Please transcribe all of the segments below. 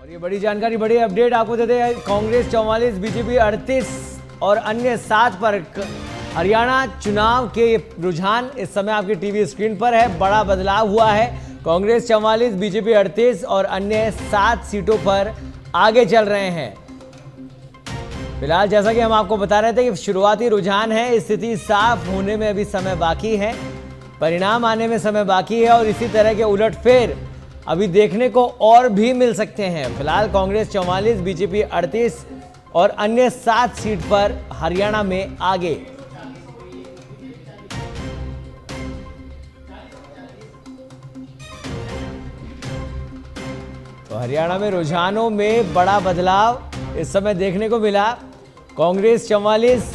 और ये बड़ी जानकारी, बड़ी अपडेट आपको देते हैं। कांग्रेस 44, बीजेपी 38 और अन्य 7 पर हरियाणा चुनाव के रुझान इस समय आपकी टीवी स्क्रीन पर है। बड़ा बदलाव हुआ है। कांग्रेस 44, बीजेपी 38 और अन्य 7 सीटों पर आगे चल रहे हैं। फिलहाल जैसा कि हम आपको बता रहे थे कि शुरुआती रुझान है, स्थिति साफ होने में अभी समय बाकी है, परिणाम आने में समय बाकी है और इसी तरह के उलटफेर अभी देखने को और भी मिल सकते हैं। फिलहाल कांग्रेस 44, बीजेपी 38 और अन्य 7 सीट पर हरियाणा में आगे। तो हरियाणा में रुझानों में बड़ा बदलाव इस समय देखने को मिला। कांग्रेस 44,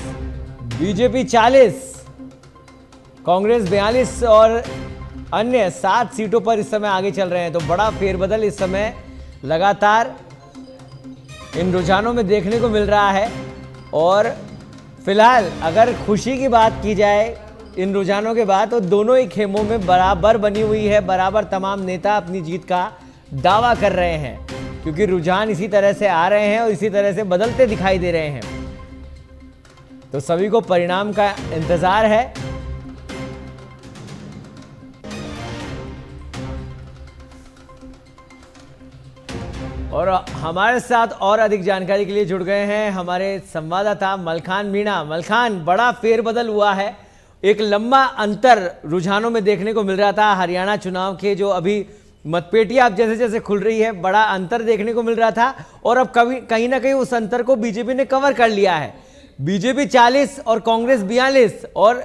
बीजेपी 40, कांग्रेस 42 और अन्य 7 सीटों पर इस समय आगे चल रहे हैं। तो बड़ा फेरबदल इस समय लगातार इन रुझानों में देखने को मिल रहा है। और फिलहाल अगर खुशी की बात की जाए इन रुझानों के बाद, तो दोनों ही खेमों में बराबर बनी हुई है। बराबर तमाम नेता अपनी जीत का दावा कर रहे हैं, क्योंकि रुझान इसी तरह से आ रहे हैं और इसी तरह से बदलते दिखाई दे रहे हैं। तो सभी को परिणाम का इंतजार है। और हमारे साथ और अधिक जानकारी के लिए जुड़ गए हैं हमारे संवाददाता मलखान मीणा। मलखान, बड़ा फेरबदल हुआ है। एक लंबा अंतर रुझानों में देखने को मिल रहा था। हरियाणा चुनाव के जो अभी मतपेटियां अब जैसे जैसे खुल रही है, बड़ा अंतर देखने को मिल रहा था और अब कहीं ना कहीं उस अंतर को बीजेपी ने कवर कर लिया है। बीजेपी 40 और कांग्रेस 42 और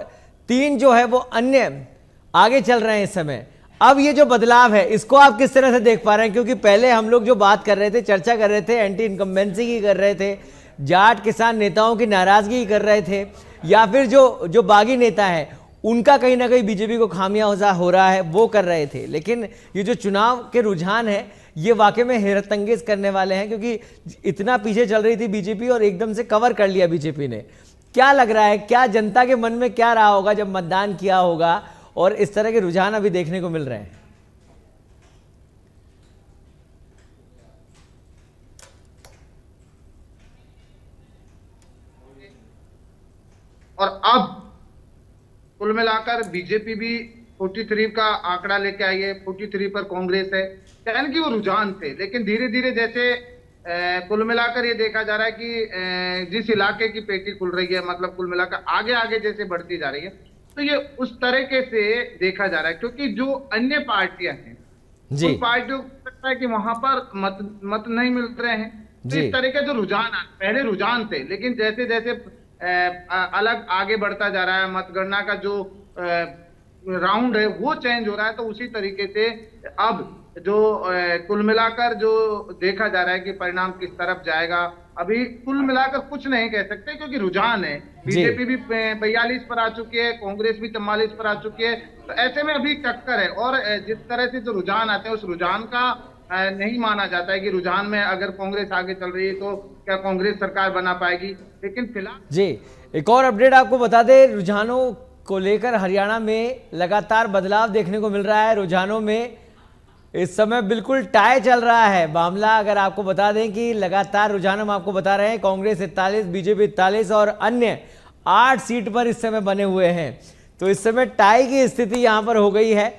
3 जो है वो अन्य आगे चल रहे हैं इस समय। अब ये जो बदलाव है, इसको आप किस तरह से देख पा रहे हैं? क्योंकि पहले हम लोग जो बात कर रहे थे, चर्चा कर रहे थे, एंटी इनकम्बेंसी की कर रहे थे, जाट किसान नेताओं की नाराजगी कर रहे थे, या फिर जो बागी नेता है उनका कहीं ना कहीं बीजेपी को खामियाजा हो रहा है, वो कर रहे थे। लेकिन ये जो चुनाव के रुझान है, ये वाकई में हैरत अंगेज करने वाले हैं, क्योंकि इतना पीछे चल रही थी बीजेपी और एकदम से कवर कर लिया बीजेपी ने। क्या लग रहा है, क्या जनता के मन में क्या रहा होगा जब मतदान किया होगा और इस तरह के रुझान अभी देखने को मिल रहे हैं? और अब कुल मिलाकर बीजेपी भी 43 का आंकड़ा लेके आई है, 43 पर कांग्रेस है। यानी कि वो रुझान थे, लेकिन धीरे धीरे जैसे कुल मिलाकर ये देखा जा रहा है कि जिस इलाके की पेटी खुल रही है, मतलब कुल मिलाकर आगे आगे जैसे बढ़ती जा रही है, तो ये उस तरीके से देखा जा रहा है। क्योंकि जो अन्य पार्टियां हैं, उन पार्टियों को लगता है कि वहां पर मत नहीं मिल रहे हैं। तो इस तरह के जो रुझान, पहले रुझान थे, लेकिन जैसे जैसे अलग आगे बढ़ता जा रहा है, मतगणना का जो राउंड है वो चेंज हो रहा है, तो उसी तरीके से अब जो कुल मिलाकर जो देखा जा रहा है कि परिणाम किस तरफ जाएगा, अभी कुल मिलाकर कुछ नहीं कह सकते, क्योंकि रुझान है। बीजेपी भी 42 पर आ चुकी है, कांग्रेस भी 44 पर आ चुकी है। तो ऐसे में अभी टक्कर है। और जिस तरह से जो रुझान आते हैं, उस रुझान का नहीं माना जाता है कि रुझान में अगर कांग्रेस आगे चल रही है तो क्या कांग्रेस सरकार बना पाएगी। लेकिन फिलहाल जी, एक और अपडेट आपको बता दें, रुझानों को लेकर हरियाणा में लगातार बदलाव देखने को मिल रहा है। रुझानों में इस समय बिल्कुल टाई चल रहा है मामला। अगर आपको बता दें कि लगातार रुझान हम आपको बता रहे हैं, कांग्रेस 41, बीजेपी 41 और अन्य 8 सीट पर इस समय बने हुए हैं। तो इस समय टाई की स्थिति यहां पर हो गई है।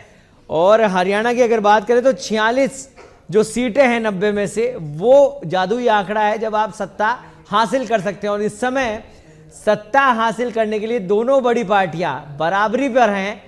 और हरियाणा की अगर बात करें तो 46 जो सीटें हैं 90 में से, वो जादुई आंकड़ा है जब आप सत्ता हासिल कर सकते हैं। और इस समय सत्ता हासिल करने के लिए दोनों बड़ी पार्टियां बराबरी पर हैं।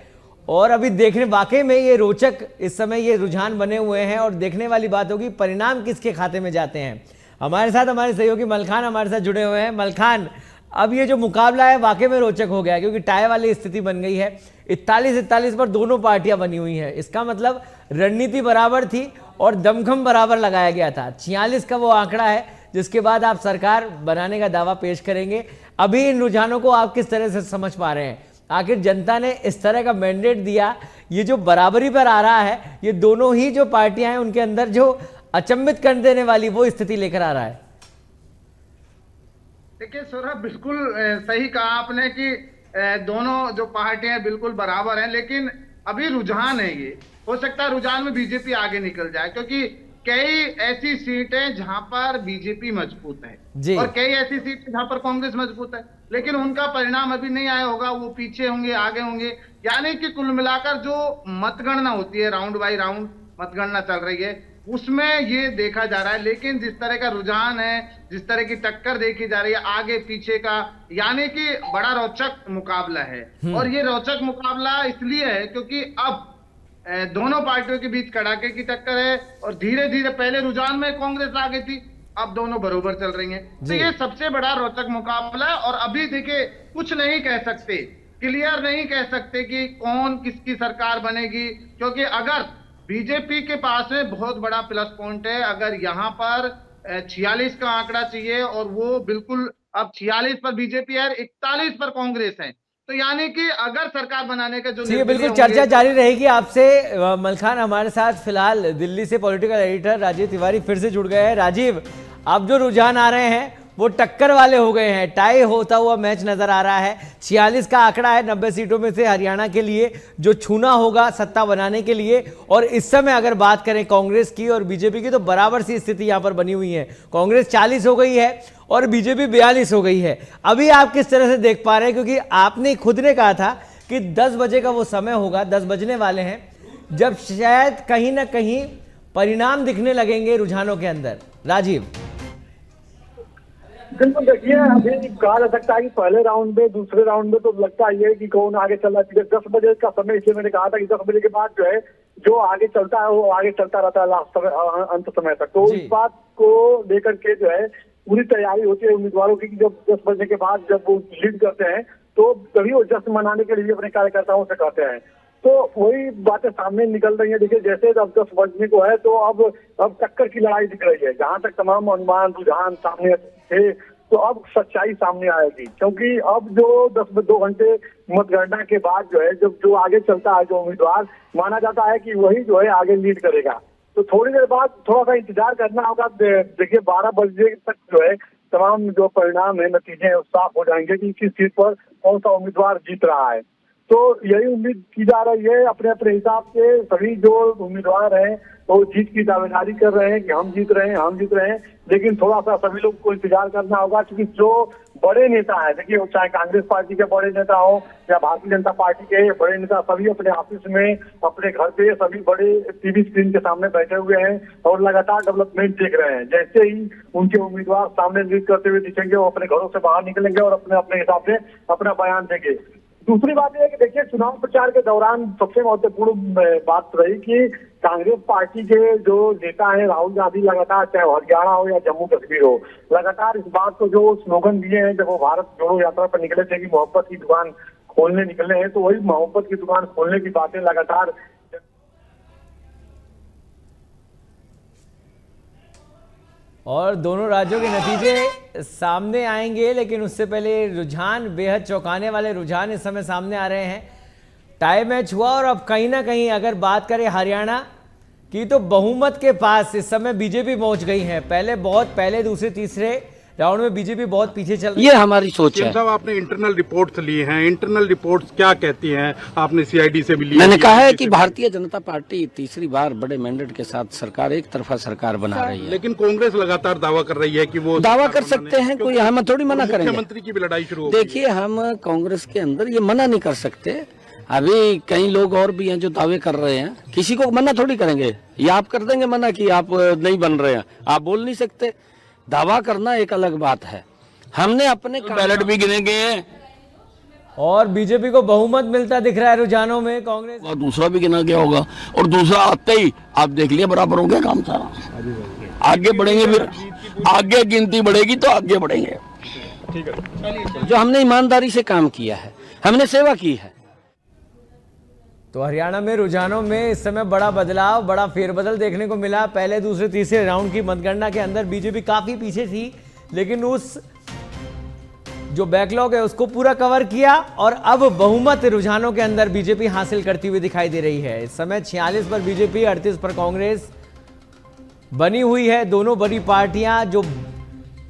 और अभी देखने, वाकई में ये रोचक इस समय ये रुझान बने हुए हैं और देखने वाली बात होगी परिणाम किसके खाते में जाते हैं। हमारे साथ हमारे सहयोगी मलखान हमारे साथ जुड़े हुए हैं। मलखान, अब ये जो मुकाबला है वाकई में रोचक हो गया है, क्योंकि टाई वाली स्थिति बन गई है। 41-41 पर दोनों पार्टियां बनी हुई हैं। इसका मतलब रणनीति बराबर थी और दमखम बराबर लगाया गया था। 46 का वो आंकड़ा है जिसके बाद आप सरकार बनाने का दावा पेश करेंगे। अभी इन रुझानों को आप किस तरह से समझ पा रहे हैं? आखिर जनता ने इस तरह का मैंडेट दिया, ये जो बराबरी पर आ रहा है, ये दोनों ही जो पार्टियां हैं उनके अंदर जो अचंभित कर देने वाली वो स्थिति लेकर आ रहा है। देखिए सौरभ, बिल्कुल सही कहा आपने कि दोनों जो पार्टियां बिल्कुल बराबर हैं, लेकिन अभी रुझान है। ये हो सकता है रुझान में बीजेपी आगे निकल जाए, क्योंकि कई ऐसी सीटें जहां पर बीजेपी मजबूत जी। है और कई ऐसी सीटें जहां पर कांग्रेस मजबूत है, लेकिन उनका परिणाम अभी नहीं आया होगा, वो पीछे होंगे आगे होंगे। यानी कि कुल मिलाकर जो मतगणना होती है, राउंड बाई राउंड मतगणना चल रही है, उसमें ये देखा जा रहा है। लेकिन जिस तरह का रुझान है, जिस तरह की टक्कर देखी जा रही है आगे पीछे का, यानी कि बड़ा रोचक मुकाबला है। और ये रोचक मुकाबला इसलिए है क्योंकि अब दोनों पार्टियों के बीच कड़ाके की टक्कर है और धीरे धीरे पहले रुझान में कांग्रेस आ गई थी, अब दोनों बरोबर चल रही हैं। तो ये सबसे बड़ा रोचक मुकाबला है। और अभी देखिए, कुछ नहीं कह सकते, क्लियर नहीं कह सकते कि कौन किसकी सरकार बनेगी, क्योंकि अगर बीजेपी के पास में बहुत बड़ा प्लस पॉइंट है, अगर यहाँ पर 46 का आंकड़ा चाहिए और वो बिल्कुल अब 46 पर बीजेपी है, 41 पर कांग्रेस है, तो यानी कि अगर सरकार बनाने का जो ये बिल्कुल चर्चा जारी रहेगी आपसे। मलखान हमारे साथ फिलहाल दिल्ली से पॉलिटिकल एडिटर राजीव तिवारी फिर से जुड़ गए हैं। राजीव, अब जो रुझान आ रहे हैं वो टक्कर वाले हो गए हैं, टाई होता हुआ मैच नजर आ रहा है। 46 का आंकड़ा है, 90 सीटों में से हरियाणा के लिए जो छूना होगा सत्ता बनाने के लिए। और इस समय अगर बात करें कांग्रेस की और बीजेपी की, तो बराबर सी स्थिति यहां पर बनी हुई है। कांग्रेस 40 हो गई है और बीजेपी 42 हो गई है। अभी आप किस तरह से देख पा रहे हैं, क्योंकि आपने खुद ने कहा था कि 10 बजे का वो समय होगा, 10 बजने वाले हैं, जब शायद कहीं ना कहीं परिणाम दिखने लगेंगे रुझानों के अंदर। राजीव, बिल्कुल, देखिए अभी कहा जा सकता है कि पहले राउंड में, दूसरे राउंड में तो लगता ही है कि कौन आगे चल रहा है। 10 बजे का समय इसलिए मैंने कहा था कि 10 बजे के बाद जो है जो आगे चलता है वो आगे चलता रहता है लास्ट समय, अंत समय तक। तो इस बात को लेकर के जो है पूरी तैयारी होती है उम्मीदवारों की कि जब 10 बजे के बाद जब वो लीड करते हैं तो तभी वो जश्न मनाने के लिए अपने कार्यकर्ताओं से कहते हैं। तो वही बातें सामने निकल रही है। देखिए, जैसे अब 10 बजने को है तो अब टक्कर की लड़ाई दिख रही है। जहां तक तमाम अनुमान रुझान सामने थे, तो अब सच्चाई सामने आएगी, क्योंकि अब जो 2 घंटे मतगणना के बाद जो है जब जो आगे चलता है जो उम्मीदवार, माना जाता है कि वही जो है आगे लीड करेगा। तो थोड़ी देर बाद थोड़ा सा इंतजार करना होगा। देखिए 12 बजे तक जो है तमाम जो परिणाम है, नतीजे हैं, साफ हो जाएंगे कि किस सीट पर कौन सा उम्मीदवार जीत रहा है। तो यही उम्मीद की जा रही है। अपने अपने हिसाब से सभी जो उम्मीदवार हैं वो जीत की दावेदारी कर रहे हैं कि हम जीत रहे हैं, हम जीत रहे हैं। लेकिन थोड़ा सा सभी लोग को इंतजार करना होगा, क्योंकि जो बड़े नेता है, देखिए चाहे कांग्रेस पार्टी के बड़े नेता हो या भारतीय जनता पार्टी के बड़े नेता, सभी अपने ऑफिस में, अपने घर पे, सभी बड़े टीवी स्क्रीन के सामने बैठे हुए हैं और लगातार डेवलपमेंट देख रहे हैं। जैसे ही उनके उम्मीदवार सामने लीड करते हुए दिखेंगे, वो अपने घरों से बाहर निकलेंगे और अपने अपने हिसाब से अपना बयान देंगे। दूसरी बात यह है कि देखिए चुनाव प्रचार के दौरान सबसे महत्वपूर्ण बात रही कि कांग्रेस पार्टी के जो नेता हैं राहुल गांधी, लगातार चाहे हरियाणा हो या जम्मू कश्मीर हो, लगातार इस बात को जो स्लोगन दिए हैं जब वो भारत जोड़ो यात्रा पर निकले थे कि मोहब्बत की दुकान खोलने निकले हैं, तो वही मोहब्बत की दुकान खोलने की बातें लगातार। और दोनों राज्यों के नतीजे सामने आएंगे, लेकिन उससे पहले रुझान, बेहद चौंकाने वाले रुझान इस समय सामने आ रहे हैं। टाई मैच हुआ और अब कहीं ना कहीं अगर बात करें हरियाणा की, तो बहुमत के पास इस समय बीजेपी पहुंच गई है। पहले दूसरे तीसरे राउंड में बीजेपी बहुत पीछे चल रही है। ये हमारी सोच है। साहब, आपने इंटरनल रिपोर्ट्स ली हैं, इंटरनल रिपोर्ट्स क्या कहती हैं? आपने सीआईडी से भी ली? मैंने कहा है कि भारतीय जनता पार्टी तीसरी बार बड़े मैंडेट के साथ सरकार, एक तरफा सरकार बना रही है। लेकिन कांग्रेस लगातार दावा कर रही है कि वो दावा कर सकते हैं, कोई हम थोड़ी मना करेंगे। मुख्यमंत्री की भी लड़ाई शुरू हो गई। देखिए, हम कांग्रेस के अंदर ये मना नहीं कर सकते। अभी कई लोग और भी हैं जो दावे कर रहे हैं, किसी को मना थोड़ी करेंगे। ये आप कर देंगे मना कि आप नहीं बन रहे हैं, आप बोल नहीं सकते। दावा करना एक अलग बात है। हमने अपने बैलेट भी गिने गए हैं और बीजेपी को बहुमत मिलता दिख रहा है रुझानों में। कांग्रेस और दूसरा भी गिना गया होगा, और दूसरा आते ही आप देख लिया बराबर हो गया काम सारा। आगे बढ़ेंगे, फिर आगे गिनती बढ़ेगी तो आगे बढ़ेंगे। जो हमने ईमानदारी से काम किया है, हमने सेवा की है। तो हरियाणा में रुझानों में इस समय बड़ा बदलाव, बड़ा फेरबदल देखने को मिला। पहले दूसरे तीसरे राउंड की मतगणना के अंदर बीजेपी काफी पीछे थी, लेकिन उस जो बैकलॉग है उसको पूरा कवर किया और अब बहुमत रुझानों के अंदर बीजेपी हासिल करती हुई दिखाई दे रही है। इस समय 46 पर बीजेपी, 38 पर कांग्रेस बनी हुई है। दोनों बड़ी पार्टियां जो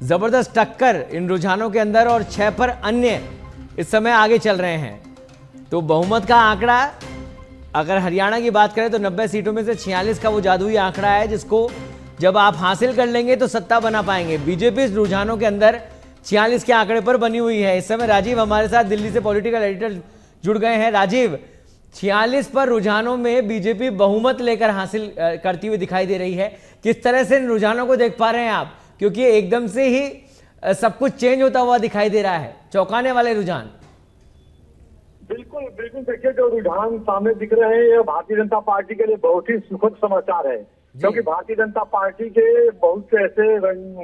जबरदस्त टक्कर इन रुझानों के अंदर, और 6 पर अन्य इस समय आगे चल रहे हैं। तो बहुमत का आंकड़ा अगर हरियाणा की बात करें तो 90 सीटों में से 46 का वो जादुई आंकड़ा है जिसको जब आप हासिल कर लेंगे तो सत्ता बना पाएंगे। बीजेपी इस रुझानों के अंदर 46 के आंकड़े पर बनी हुई है। इस समय राजीव हमारे साथ दिल्ली से पॉलिटिकल एडिटर जुड़ गए हैं। राजीव, 46 पर रुझानों में बीजेपी बहुमत लेकर हासिल करती हुई दिखाई दे रही है। किस तरह से इन रुझानों को देख पा रहे हैं आप, क्योंकि एकदम से ही सब कुछ चेंज होता हुआ दिखाई दे रहा है, चौंकाने वाले रुझान। बिल्कुल बिल्कुल, देखिए जो रुझान सामने दिख रहे हैं ये भारतीय जनता पार्टी के लिए बहुत ही सुखद समाचार है, क्योंकि भारतीय जनता पार्टी के बहुत से ऐसे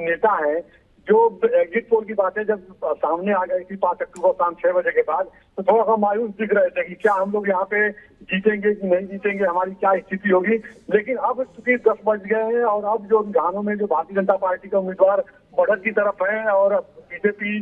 नेता हैं जो एग्जिट पोल की बातें जब सामने आ गई थी 5 अक्टूबर शाम 6 बजे के बाद, तो थोड़ा सा मायूस दिख रहे थे कि क्या हम लोग यहाँ पे जीतेंगे कि नहीं जीतेंगे, हमारी क्या स्थिति होगी। लेकिन अब चूंकि 10 बज गए हैं और अब जो रुझानों में जो भारतीय जनता पार्टी का उम्मीदवार बढ़त की तरफ है और बीजेपी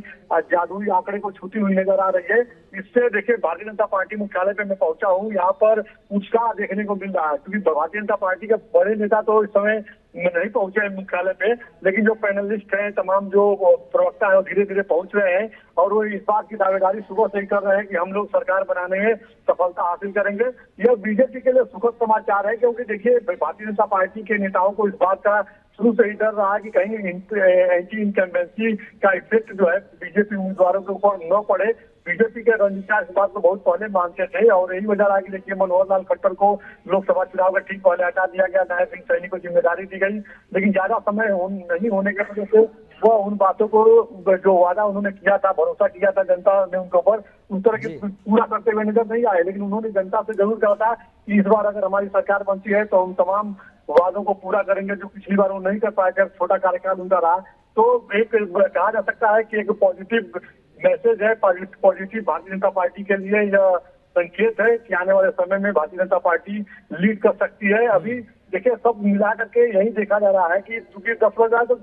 जादुई आंकड़े को छूती हुई नजर आ रही है, इससे देखिए भारतीय जनता पार्टी मुख्यालय पे मैं पहुंचा हूँ, यहाँ पर उत्साह देखने को मिल रहा है, क्योंकि भारतीय जनता पार्टी के बड़े नेता तो इस समय नहीं पहुंचे हैं मुख्यालय पे, लेकिन जो पैनलिस्ट हैं, तमाम जो प्रवक्ता है, धीरे धीरे पहुंच रहे हैं और वो इस बात की दावेदारी सुबह से ही कर रहे हैं कि हम लोग सरकार बनाने में सफलता हासिल करेंगे। यह बीजेपी के लिए सुखद समाचार है, क्योंकि देखिए भारतीय जनता पार्टी के नेताओं को इस बात का शुरू से ही डर रहा है कि कहीं एंटी इनकम्बेंसी का इफेक्ट जो है बीजेपी उम्मीदवारों के ऊपर न पड़े। बीजेपी के रंजीता इस बात को बहुत पहले मानते थे और यही वजह रहा कि देखिए मनोहर लाल खट्टर को लोकसभा चुनाव का ठीक पहले हटा दिया गया, नायब सिंह सैनी को जिम्मेदारी दी गई, लेकिन ज्यादा समय नहीं होने की वजह से वो उन बातों को जो वादा उन्होंने किया था, भरोसा किया था जनता ने उनके ऊपर, उस तरह के पूरा करते हुए नजर नहीं आए। लेकिन उन्होंने जनता से जरूर कहा था कि इस बार अगर हमारी सरकार बनती है तो हम तमाम वादों को पूरा करेंगे जो पिछली बार वो नहीं कर पाए थे, छोटा कार्यकाल उनका रहा। तो एक कहा जा सकता है कि एक पॉजिटिव मैसेज है, पॉजिटिव भारतीय जनता पार्टी के लिए यह संकेत है कि आने वाले समय में भारतीय जनता पार्टी लीड कर सकती है। अभी देखिए सब मिला करके यही देखा जा रहा है कि चूंकि 10 बज रहा है तो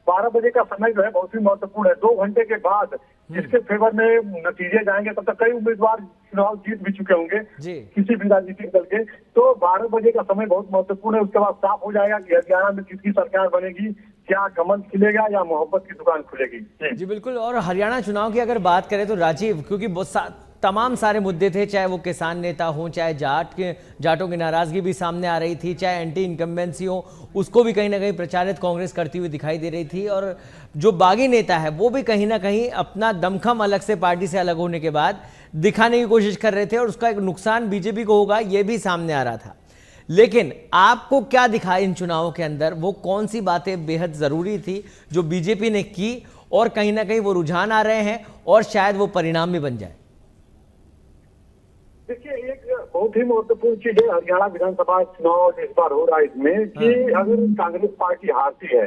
12 बजे का समय जो है बहुत ही महत्वपूर्ण है। 2 घंटे के बाद जिसके फेवर में नतीजे जाएंगे तब तक कई उम्मीदवार चुनाव जीत भी चुके होंगे किसी भी राजनीतिक दल के, तो 12 बजे का समय बहुत महत्वपूर्ण है। उसके बाद साफ हो जाएगा कि हरियाणा में किसकी सरकार बनेगी, क्या कमल खिलेगा या मोहब्बत की दुकान खुलेगी। जी बिल्कुल। और हरियाणा चुनाव की अगर बात करें तो राजीव, क्योंकि तमाम सारे मुद्दे थे, चाहे वो किसान नेता हो, चाहे जाटों की नाराजगी भी सामने आ रही थी, चाहे एंटी इनकम्बेंसी हो, उसको भी कहीं ना कहीं प्रचारित कांग्रेस करती हुई दिखाई दे रही थी, और जो बागी नेता है वो भी कहीं ना कहीं अपना दमखम अलग से पार्टी से अलग होने के बाद दिखाने की कोशिश कर रहे थे और उसका एक नुकसान बीजेपी को होगा ये भी सामने आ रहा था। लेकिन आपको क्या दिखा इन चुनावों के अंदर, वो कौन सी बातें बेहद जरूरी थी जो बीजेपी ने की और कहीं ना कहीं वो रुझान आ रहे हैं और शायद वो परिणाम भी बन जाए? देखिए एक बहुत ही महत्वपूर्ण चीज है हरियाणा विधानसभा चुनाव इस बार हो रहा है इसमें कि अगर कांग्रेस पार्टी हारती है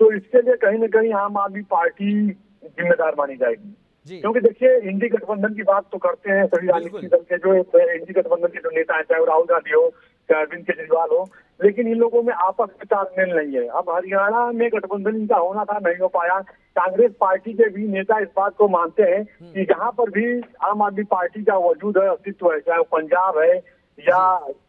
तो इसके लिए कहीं ना कहीं आम आदमी पार्टी जिम्मेदार मानी जाएगी, क्योंकि देखिए इंडी गठबंधन की बात तो करते हैं सभी राजनीतिक दल के, जो इंडी गठबंधन के जो नेता है, चाहे वो राहुल गांधी हो, चाहे अरविंद केजरीवाल हो, लेकिन इन लोगों में आपस में तालमेल नहीं है। अब हरियाणा में गठबंधन इनका होना था, नहीं हो पाया। कांग्रेस पार्टी के भी नेता इस बात को मानते हैं कि जहां पर भी आम आदमी पार्टी का वजूद है, अस्तित्व है, चाहे वो पंजाब है या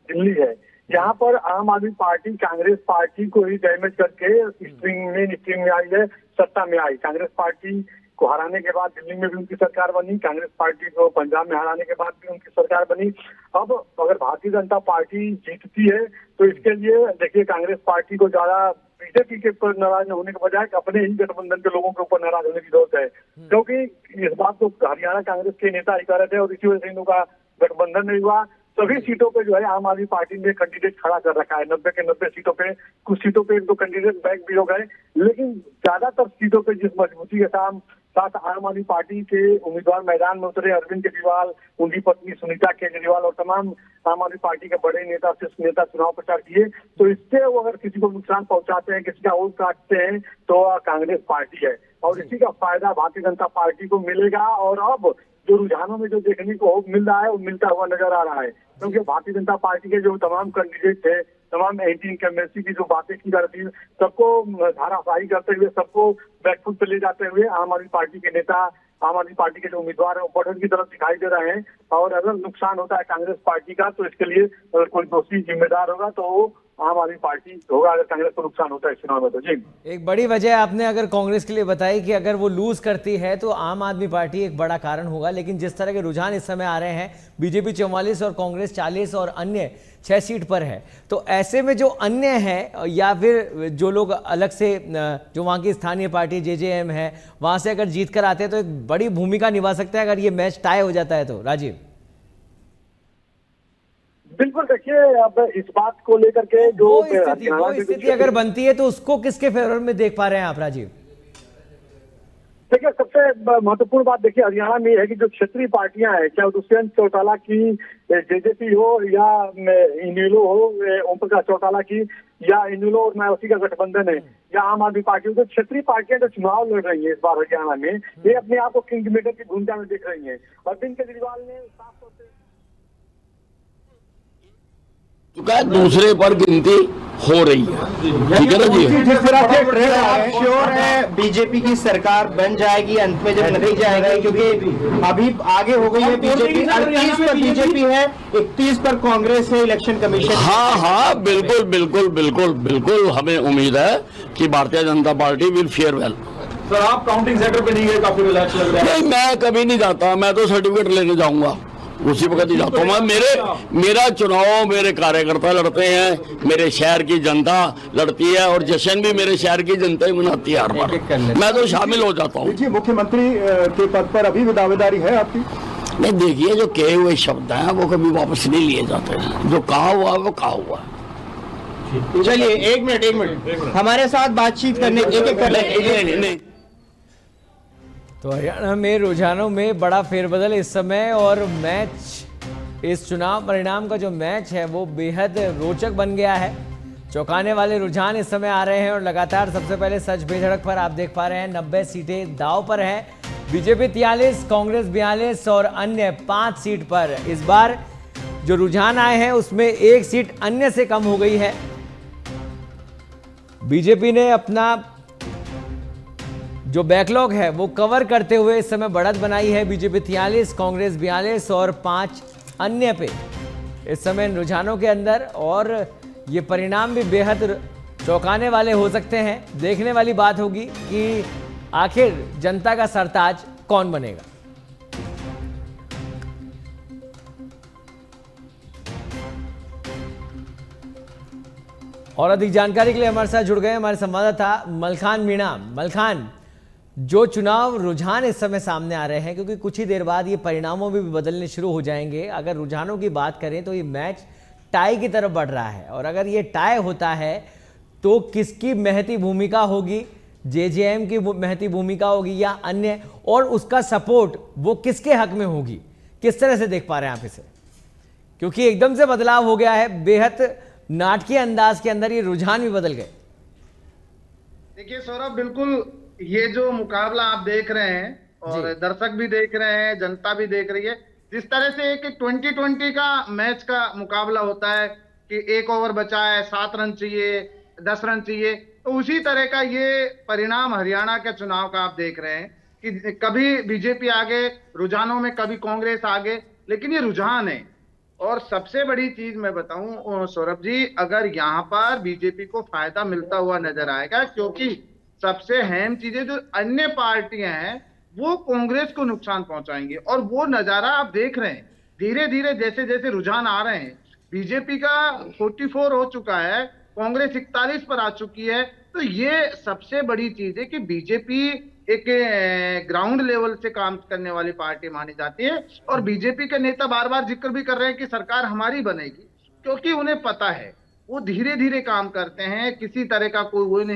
दिल्ली है, यहाँ पर आम आदमी पार्टी कांग्रेस पार्टी को ही डैमेज करके स्ट्रिंग में आई है, सत्ता में आई। कांग्रेस पार्टी को हराने के बाद दिल्ली में भी उनकी सरकार बनी, कांग्रेस पार्टी को पंजाब में हराने के बाद भी उनकी सरकार बनी। अब अगर भारतीय जनता पार्टी जीतती है तो इसके लिए देखिए कांग्रेस पार्टी को ज्यादा बीजेपी के ऊपर नाराज होने के बजाय अपने ही गठबंधन के लोगों के ऊपर नाराज होने की जरूरत है, क्योंकि इस बात को हरियाणा कांग्रेस के नेता ही कर रहे थे और इसी वजह से इन का गठबंधन नहीं हुआ। सभी सीटों पे जो है आम आदमी पार्टी ने कैंडिडेट खड़ा कर रखा है, 90 के 90 सीटों पे। कुछ सीटों पे 1-2 कैंडिडेट बैक भी हो गए, लेकिन ज्यादातर सीटों पे जिस मजबूती के साथ आम आदमी पार्टी के उम्मीदवार मैदान में उतरे, अरविंद केजरीवाल, उनकी पत्नी सुनीता केजरीवाल और तमाम आम आदमी पार्टी के बड़े नेता शीर्ष नेता चुनाव प्रचार किए, तो इससे वो अगर किसी को नुकसान पहुंचाते हैं, किसी का वोट काटते हैं, तो कांग्रेस पार्टी है और इसी का फायदा भारतीय जनता पार्टी को मिलेगा। और अब जो रुझानों में जो देखने को मिल रहा है वो मिलता हुआ नजर आ रहा है, क्योंकि भारतीय जनता पार्टी के जो तमाम कैंडिडेट थे, तमाम एंटी इनकम्बेंसी की जो बातें की जा रही थी, सबको धाराशाही करते हुए, सबको बैकफुट पे ले जाते हुए आम आदमी पार्टी के नेता, आम आदमी पार्टी के जो उम्मीदवार है वो बढ़त की तरफ दिखाई दे रहे हैं। और अगर नुकसान होता है कांग्रेस पार्टी का तो इसके लिए अगर कोई दोषी जिम्मेदार होगा तो वो आम आदमी पार्टी होगा अगर कांग्रेस को नुकसान होता है इस चुनाव में तो। जी, एक बड़ी वजह आपने अगर कांग्रेस के लिए बताई कि अगर वो लूज करती है तो आम आदमी पार्टी एक बड़ा कारण होगा, लेकिन जिस तरह के रुझान इस समय आ रहे हैं, बीजेपी 44 और कांग्रेस 40 और अन्य 6 सीट पर है, तो ऐसे में जो अन्य है या फिर जो लोग अलग से जो वहाँ की स्थानीय पार्टी जेजेएम है वहाँ से अगर जीत कर आते हैं तो एक बड़ी भूमिका निभा सकता है अगर ये मैच टाई हो जाता है तो। राजीव, बिल्कुल, देखिए अब इस बात को लेकर के जो वो स्थिति अगर बनती है तो उसको किसके फेवर में देख पा रहे हैं आप राजीव? देखिए, सबसे महत्वपूर्ण बात देखिए हरियाणा में है कि जो क्षेत्रीय पार्टियां हैं, चाहे दुष्यंत चौटाला की जेजेपी हो या इनेलो हो, ओम प्रकाश चौटाला की, या इनेलो और मायावती का गठबंधन है, या आम आदमी पार्टी हो, तो क्षेत्रीय पार्टियां जो चुनाव लड़ रही है इस बार हरियाणा में, ये अपने आप को किंग मेकर की भूमिका में देख रही है। अरविंद केजरीवाल ने साफ तौर से चुका, दूसरे पर गिनती हो रही है, ठीक है ना जी। जिस तरह से ट्रेंड आप श्योर है बीजेपी की सरकार बन जाएगी अंत में जब नतीजा आएगा, क्योंकि अभी आगे हो गई है बीजेपी, 38 पर बीजेपी है, 31 पर कांग्रेस है इलेक्शन कमीशन। हाँ हाँ, बिल्कुल बिल्कुल बिल्कुल बिल्कुल, हमें उम्मीद है कि Bharatiya Janata party will fair well. Sir, आप काउंटिंग सेंटर पे नहीं गए, काफी रिलैक्स लग रहा है। नहीं, मैं कभी नहीं जाता, मैं तो सर्टिफिकेट लेने जाऊंगा, उसी वक्त ही जाता हूँ मैं। मेरा चुनाव मेरे कार्यकर्ता लड़ते हैं, मेरे शहर की जनता लड़ती है, और जश्न भी मेरे शहर की जनता ही मनाती है हर बार, मैं तो शामिल हो जाता हूँ। देखिए, मुख्यमंत्री के पद पर अभी भी दावेदारी है आपकी? नहीं, देखिए, जो कहे हुए शब्द हैं वो कभी वापस नहीं लिए जाते हैं, जो कहा हुआ वो कहा हुआ। चलिए एक मिनट हमारे साथ बातचीत करने नहीं। तो हरियाणा में रुझानों में बड़ा फेरबदल इस समय, और मैच, इस चुनाव परिणाम का जो मैच है वो बेहद रोचक बन गया है। चौंकाने वाले रुझान इस समय आ रहे हैं और लगातार सबसे पहले सच बेधड़क पर आप देख पा रहे हैं 90 सीटें दांव पर हैं। बीजेपी 43, कांग्रेस 42 और अन्य 5 सीट पर इस बार जो रुझान आए हैं उसमें 1 सीट अन्य से कम हो गई है। बीजेपी ने अपना जो बैकलॉग है वो कवर करते हुए इस समय बढ़त बनाई है। बीजेपी 43, कांग्रेस 42 और 5 अन्य पे इस समय रुझानों के अंदर, और ये परिणाम भी बेहद चौंकाने वाले हो सकते हैं। देखने वाली बात होगी कि आखिर जनता का सरताज कौन बनेगा। और अधिक जानकारी के लिए हमारे साथ जुड़ गए हमारे संवाददाता मलखान मीणा। मलखान, जो चुनाव रुझान इस समय सामने आ रहे हैं, क्योंकि कुछ ही देर बाद ये परिणामों में भी बदलने शुरू हो जाएंगे, अगर रुझानों की बात करें तो ये मैच टाई की तरफ बढ़ रहा है, और अगर ये टाई होता है तो किसकी महती भूमिका होगी? जेजेएम की महती भूमिका होगी या अन्य, और उसका सपोर्ट वो किसके हक में होगी? किस तरह से देख पा रहे हैं आप इसे, क्योंकि एकदम से बदलाव हो गया है, बेहद नाटकीय अंदाज के अंदर ये रुझान भी बदल गए। देखिए सौरभ, बिल्कुल ये जो मुकाबला आप देख रहे हैं और दर्शक भी देख रहे हैं, जनता भी देख रही है, जिस तरह से एक 2020 का मैच का मुकाबला होता है कि 1 ओवर बचा है, 7 रन चाहिए, 10 रन चाहिए, तो उसी तरह का ये परिणाम हरियाणा के चुनाव का आप देख रहे हैं कि कभी बीजेपी आगे रुझानों में, कभी कांग्रेस आगे, लेकिन ये रुझान है। और सबसे बड़ी चीज मैं बताऊं सौरभ जी, अगर यहाँ पर बीजेपी को फायदा मिलता हुआ नजर आएगा, क्योंकि सबसे अहम चीजें जो अन्य पार्टियां हैं वो कांग्रेस को नुकसान पहुंचाएंगे, और वो नजारा आप देख रहे हैं धीरे धीरे जैसे जैसे रुझान आ रहे हैं। बीजेपी का 44 हो चुका है, कांग्रेस 41 पर आ चुकी है, तो ये सबसे बड़ी चीज है कि बीजेपी एक ग्राउंड लेवल से काम करने वाली पार्टी मानी जाती है, और बीजेपी के नेता बार बार जिक्र भी कर रहे हैं कि सरकार हमारी बनेगी, क्योंकि उन्हें पता है वो धीरे धीरे काम करते हैं, किसी तरह का कोई वो नहीं